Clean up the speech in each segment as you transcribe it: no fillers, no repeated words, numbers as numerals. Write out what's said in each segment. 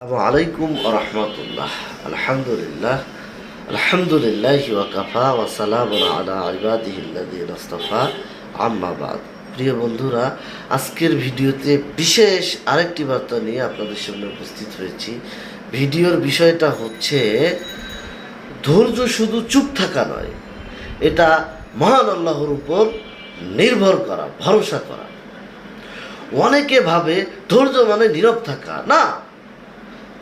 আলাইকুম রহমতুল্লাহ। আলহামদুলিল্লাহ আলহামদুলিল্লাহ ওয়াকাফা ওয়া সালামুন আলা ইবাদিহিল্লাযীনা ইসতাফা, আম্মা বাদ। প্রিয় বন্ধুরা, আজকের ভিডিওতে বিশেষ আরেকটি বার্তা নিয়ে আপনাদের সামনে উপস্থিত হয়েছি। ভিডিওর বিষয়টা হচ্ছে ধৈর্য শুধু চুপ থাকা নয়, এটা মহান আল্লাহর উপর নির্ভর করা, ভরসা করা। অনেকে ভাবে ধৈর্য মানে নীরব থাকা। না,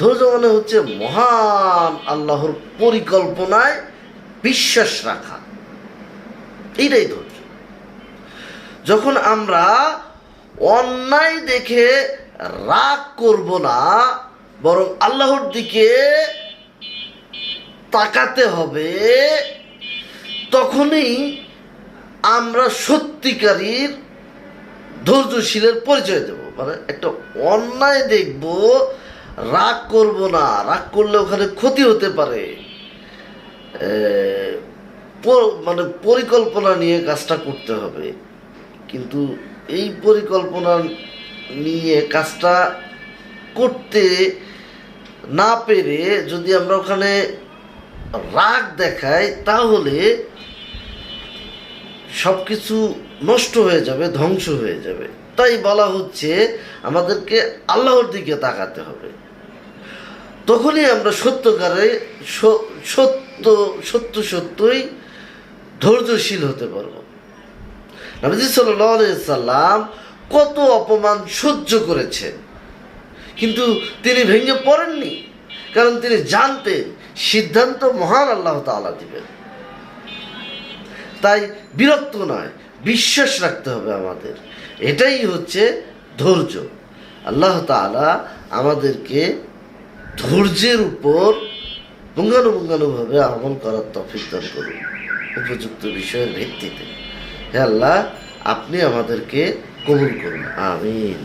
ধৈর্য মানে হচ্ছে মহান আল্লাহর পরিকল্পনায় বিশ্বাস রাখা, এইটাই ধৈর্য। যখন আমরা অন্যায় দেখে রাগ করব না, বরং আল্লাহর দিকে তাকাতে হবে, তখনই আমরা সত্যিকারীর ধৈর্যশীলের পরিচয় দেব। মানে একটা অন্যায় দেখব, রাগ করব না, রাগ করলে ওখানে ক্ষতি হতে পারে, মানে পরিকল্পনা নিয়ে কাজটা করতে হবে। কিন্তু এই পরিকল্পনা নিয়ে কাজটা করতে না পেরে যদি আমরা ওখানে রাগ দেখাই, তাহলে সব কিছু নষ্ট হয়ে যাবে, ধ্বংস হয়ে যাবে। তাই বলা হচ্ছে আমাদেরকে আল্লাহর দিকে তাকাতে হবে, তখনই আমরা সত্যই ধৈর্যশীল হতে পারবো। নবীজি সাল্লাল্লাহু আলাইহি সাল্লাম কত অপমান সহ্য করেছেন, কিন্তু তিনি ভেঙে পড়েননি, কারণ তিনি জানতেন সিদ্ধান্ত মহান আল্লাহ তাআলা দিবেন। তাই বিরক্ত নয়, বিশ্বাস রাখতে হবে আমাদের। এটাই হচ্ছে ধৈর্য। আল্লাহ তাআলা আমাদেরকে ধৈর্যের উপর পুঙ্খানুপুঙ্খানুভাবে আমল করার তৌফিক দান করুন, উপযুক্ত বিষয়ের ভিত্তিতে। হে আল্লাহ, আপনি আমাদেরকে কবুল করুন, আমিন।